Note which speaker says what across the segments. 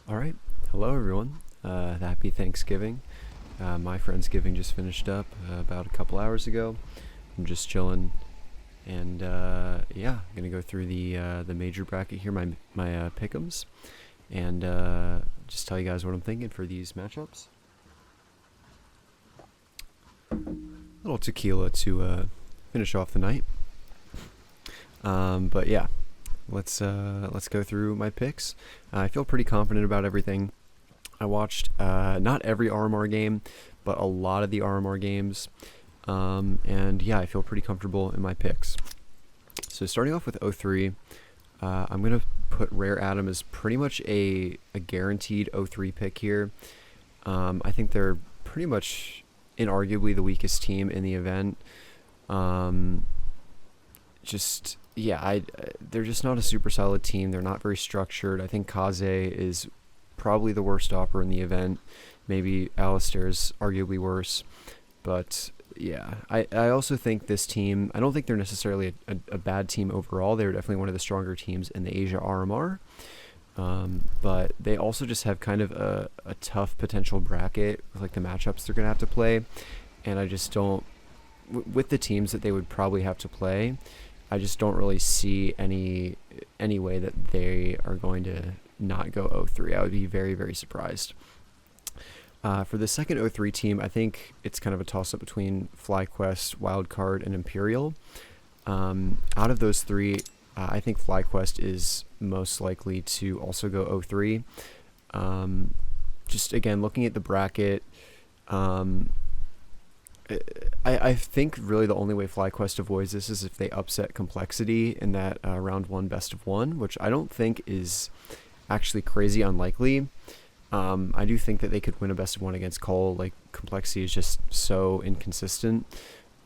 Speaker 1: All right. Hello, everyone. Happy Thanksgiving. My Friendsgiving just finished up about a couple hours ago. I'm just chilling, and yeah, I'm gonna go through the major bracket here, my Pickems, and just tell you guys what I'm thinking for these matchups. A little tequila to finish off the night. But yeah, let's go through my picks. I feel pretty confident about everything. I watched not every RMR game, but a lot of the RMR games, and yeah, I feel pretty comfortable in my picks. So starting off with 03, I'm gonna put Rare Atom as pretty much a guaranteed 03 pick here. I think they're pretty much inarguably the weakest team in the event. Just yeah, they're just not a super solid team. They're not very structured. I think Kaze is probably the worst opper in the event. Maybe Alistair's arguably worse. But yeah, I also think this team, I don't think they're necessarily a bad team overall. They're definitely one of the stronger teams in the Asia RMR. But they also just have kind of a tough potential bracket with like the matchups they're going to have to play. And I just don't, with the teams that they would probably have to play, I just don't really see any way that they are going to not go 0-3. I would be very, very surprised. For the second 0-3 team, I think it's kind of a toss-up between FlyQuest, Wildcard, and Imperial. Out of those three, I think FlyQuest is most likely to also go 0-3. Just again, looking at the bracket, I think really the only way FlyQuest avoids this is if they upset Complexity in that round 1 best of 1, which I don't think is actually crazy unlikely. I do think that they could win a best of 1 against Cole. Like, Complexity is just so inconsistent,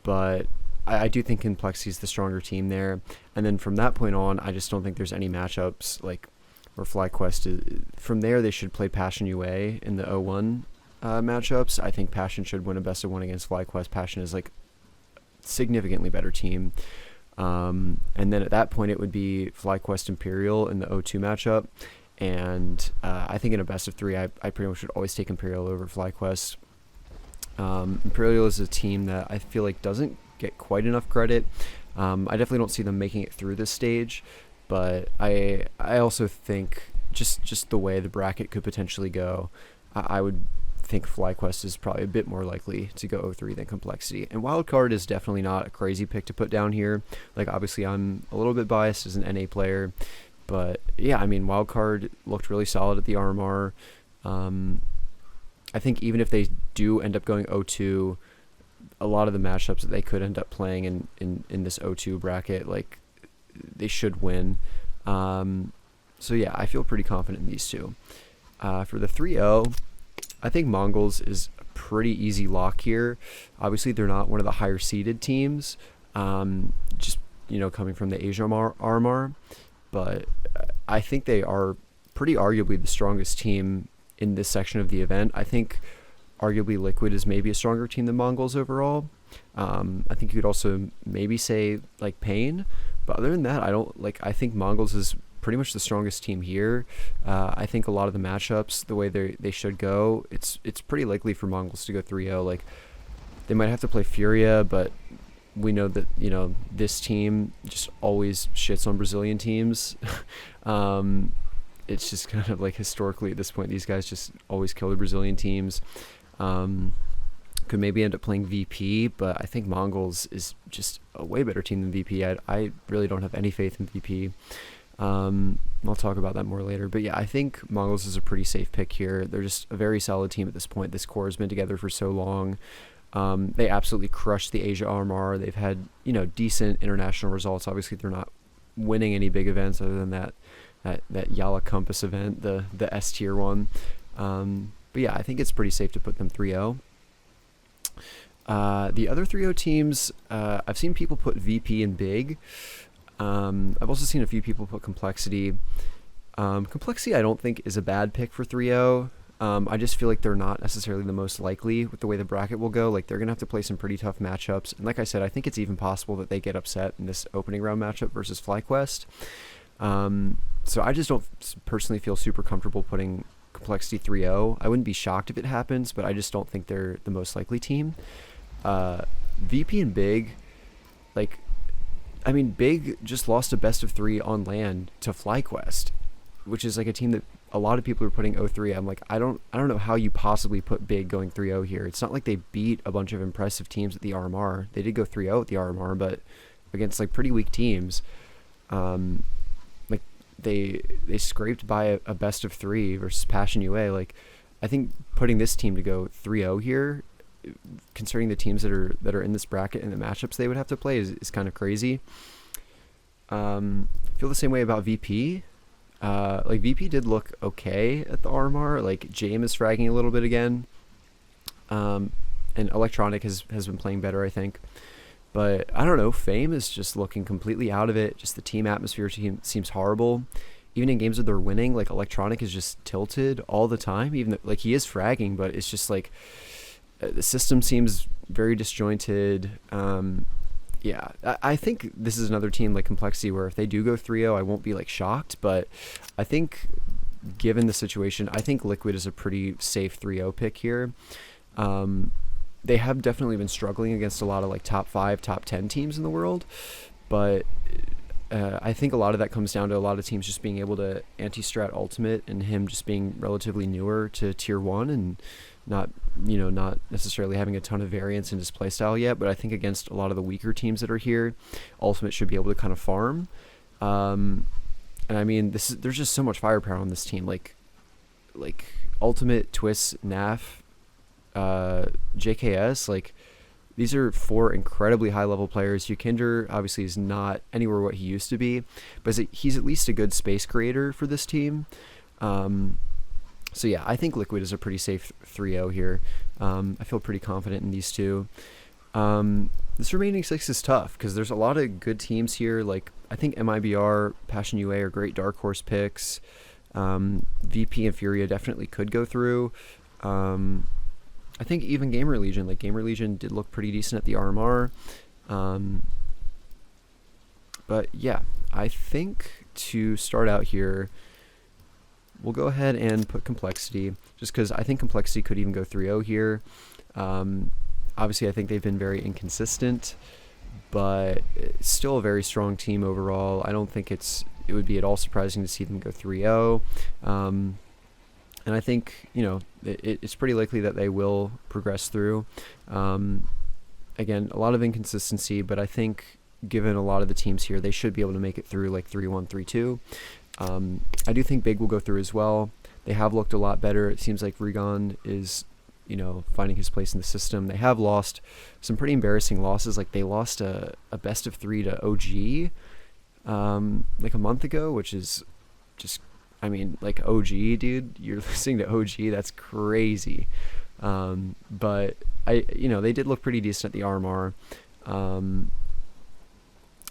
Speaker 1: but I do think Complexity is the stronger team there. And then from that point on, I just don't think there's any matchups like where FlyQuest is. From there, they should play Passion UA in the 0-1 matchups. I think Passion should win a best of 1 against FlyQuest. Passion is like significantly better team. And then at that point, it would be FlyQuest Imperial in the 0-2 matchup. And I think in a best of 3, I pretty much would always take Imperial over FlyQuest. Imperial is a team that I feel like doesn't get quite enough credit. I definitely don't see them making it through this stage, but I also think just the way the bracket could potentially go, I would think FlyQuest is probably a bit more likely to go 0-3 than Complexity. And Wildcard is definitely not a crazy pick to put down here. Like, obviously I'm a little bit biased as an NA player, but yeah, I mean, Wildcard looked really solid at the RMR. I think even if they do end up going 0-2, a lot of the matchups that they could end up playing in this 0-2 bracket, like, they should win. So yeah, I feel pretty confident in these two. For the 3-0, I think mongolz is a pretty easy lock here. Obviously, they're not one of the higher seeded teams, just, coming from the Asia RMR, but I think they are pretty arguably the strongest team in this section of the event. I think arguably Liquid is maybe a stronger team than mongolz overall. I think you could also maybe say like Pain, but other than that, I think mongolz is pretty much the strongest team here. I think a lot of the matchups, the way they should go, it's pretty likely for mongolz to go 3-0. Like, they might have to play Furia, but we know that this team just always shits on Brazilian teams. It's just kind of like historically at this point, these guys just always kill the Brazilian teams. Could maybe end up playing VP, but I think mongolz is just a way better team than VP. I really don't have any faith in VP. I'll talk about that more later, but yeah, I think mongolz is a pretty safe pick here. They're just a very solid team at this point. This core has been together for so long. They absolutely crushed the Asia RMR. They've had decent international results. Obviously, they're not winning any big events other than that Yala Compass event, the S tier one. But yeah, I think it's pretty safe to put them 3-0. The other 3-0 teams, I've seen people put VP and Big. I've also seen a few people put Complexity. Complexity I don't think is a bad pick for 3-0. I just feel like they're not necessarily the most likely with the way the bracket will go. Like, they're going to have to play some pretty tough matchups. And like I said, I think it's even possible that they get upset in this opening round matchup versus FlyQuest. So I just don't personally feel super comfortable putting complexity 3-0. I wouldn't be shocked if it happens, but I just don't think they're the most likely team. VP and Big, like, I mean, Big just lost a best of 3 on land to FlyQuest, which is like a team that a lot of people are putting 0-3. I'm like, I don't know how you possibly put Big going 3-0 here. It's not like they beat a bunch of impressive teams at the RMR. They did go 3-0 at the RMR, but against like pretty weak teams. Like they scraped by a best of 3 versus Passion UA. Like, I think putting this team to go 3-0 here, considering the teams that are in this bracket and the matchups they would have to play, is kind of crazy. I feel the same way about VP. Like, VP did look okay at the RMR. Like, Jame is fragging a little bit again. And Electronic has been playing better, I think. But I don't know, Fame is just looking completely out of it. Just the team atmosphere seems horrible. Even in games where they're winning, like, Electronic is just tilted all the time. Even though, like, he is fragging, but it's just like the system seems very disjointed. Yeah, I think this is another team like Complexity where if they do go 3-0, I won't be like shocked. But I think given the situation, I think Liquid is a pretty safe 3-0 pick here. They have definitely been struggling against a lot of like top 5, top 10 teams in the world. But I think a lot of that comes down to a lot of teams just being able to anti-strat ultimate, and him just being relatively newer to tier 1 and not necessarily having a ton of variance in his playstyle yet. But I think against a lot of the weaker teams that are here, ultimate should be able to kind of farm. And I mean, there's just so much firepower on this team. Like ultimate, Twist, NAF, JKS, like, these are 4 incredibly high-level players. Yukinder obviously is not anywhere what he used to be, but he's at least a good space creator for this team. So yeah, I think Liquid is a pretty safe 3-0 here. I feel pretty confident in these two. This remaining 6 is tough because there's a lot of good teams here. Like, I think MIBR, Passion UA are great dark horse picks. VP and Furia definitely could go through. I think even Gamer Legion did look pretty decent at the RMR. But yeah, I think to start out here, we'll go ahead and put Complexity, just because I think Complexity could even go 3-0 here. Obviously, I think they've been very inconsistent, but it's still a very strong team overall. I don't think it would be at all surprising to see them go 3-0. And I think, it's pretty likely that they will progress through. Again, a lot of inconsistency, but I think given a lot of the teams here, they should be able to make it through like 3-1, 3-2. I do think Big will go through as well. They have looked a lot better. It seems like Rigon is, finding his place in the system. They have lost some pretty embarrassing losses. Like, they lost a best of 3 to OG like a month ago, which is just, I mean, like, OG, dude, you're listening to OG, that's crazy. But they did look pretty decent at the RMR.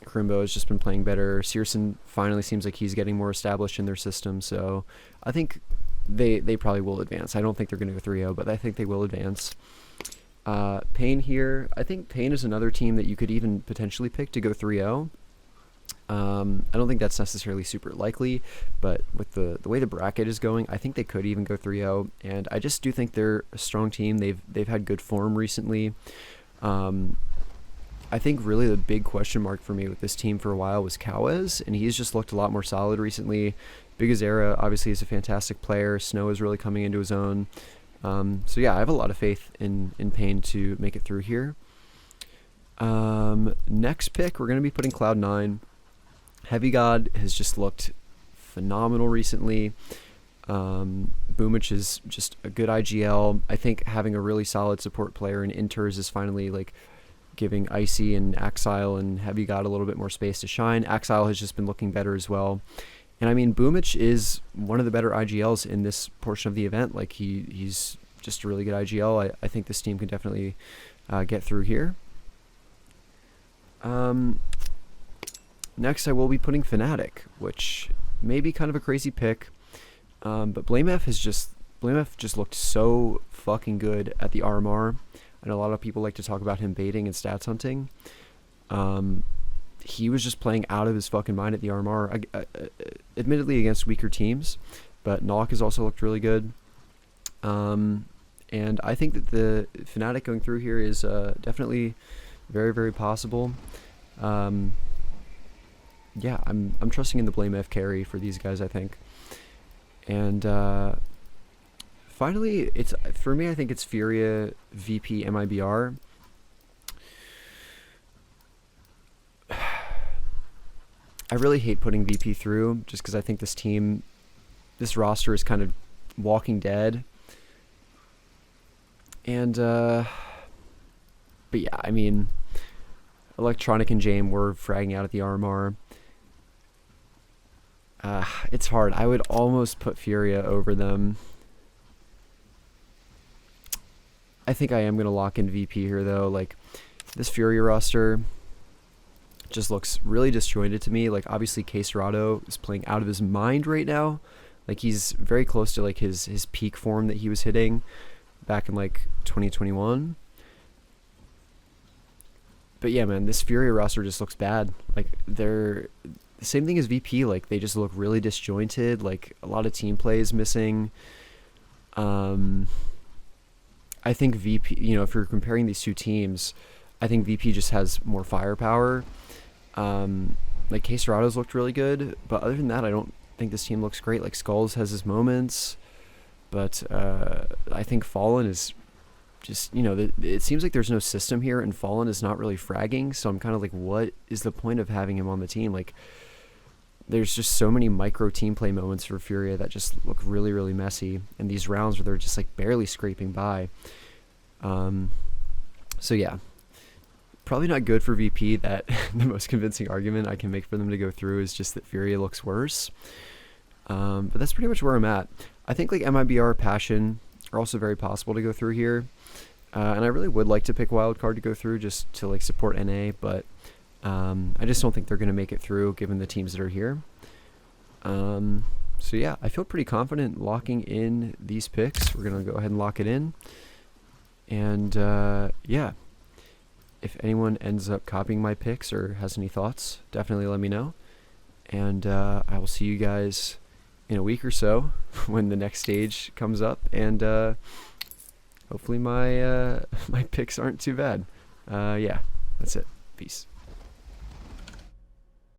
Speaker 1: Krimbo has just been playing better. Searson finally seems like he's getting more established in their system, so I think they probably will advance. I don't think they're going to go 3-0, but I think they will advance. Pain here, I think Pain is another team that you could even potentially pick to go 3-0. I don't think that's necessarily super likely, but with the way the bracket is going, I think they could even go 3-0, and I just do think they're a strong team. They've had good form recently. I think really the big question mark for me with this team for a while was Kawez, and he's just looked a lot more solid recently. Big Azera obviously is a fantastic player. Snow is really coming into his own. So yeah, I have a lot of faith in Pain to make it through here. Next pick, we're going to be putting Cloud9. Heavy God has just looked phenomenal recently. Boomich is just a good IGL. I think having a really solid support player in Inters is finally like giving Icy and Axile and Heavy God a little bit more space to shine. Axile has just been looking better as well. And I mean, Boomich is one of the better IGLs in this portion of the event. Like, he's just a really good IGL. I think this team can definitely get through here. Next, I will be putting Fnatic, which may be kind of a crazy pick, but BlameF just looked so fucking good at the RMR, and a lot of people like to talk about him baiting and stats hunting. He was just playing out of his fucking mind at the RMR, admittedly against weaker teams, but Nalk has also looked really good. And I think that the Fnatic going through here is definitely very, very possible. Yeah, I'm trusting in the Blame F carry for these guys, I think. And finally, it's for me, I think it's Furia, VP, MIBR. I really hate putting VP through just because I think this roster is kind of walking dead. And, but yeah, I mean, Electronic and Jame were fragging out at the RMR. It's hard. I would almost put Furia over them. I think I am going to lock in VP here, though. Like, this Furia roster just looks really disjointed to me. Like, obviously, Caserado is playing out of his mind right now. Like, he's very close to, like, his peak form that he was hitting back in, like, 2021. But yeah, man, this Furia roster just looks bad. Like, they're the same thing as VP. Like, they just look really disjointed. Like, a lot of team play is missing. I think VP, you know, if you're comparing these two teams, I think VP just has more firepower. Like, Caserado's looked really good, but other than that, I don't think this team looks great. Like, Skulls has his moments, but I think Fallen is just, you know, it seems like there's no system here, and Fallen is not really fragging, so I'm kind of like, what is the point of having him on the team? Like, there's just so many micro team play moments for Furia that just look really, really messy, and these rounds where they're just, like, barely scraping by. So yeah, probably not good for VP. That the most convincing argument I can make for them to go through is just that Furia looks worse. But that's pretty much where I'm at. I think, like, MIBR, Passion are also very possible to go through here. And I really would like to pick Wildcard to go through just to, like, support NA, but I just don't think they're going to make it through given the teams that are here. So yeah, I feel pretty confident locking in these picks. We're going to go ahead and lock it in. And yeah, if anyone ends up copying my picks or has any thoughts, definitely let me know. And I will see you guys in a week or so when the next stage comes up, and hopefully my my picks aren't too bad. Yeah, that's it. Peace.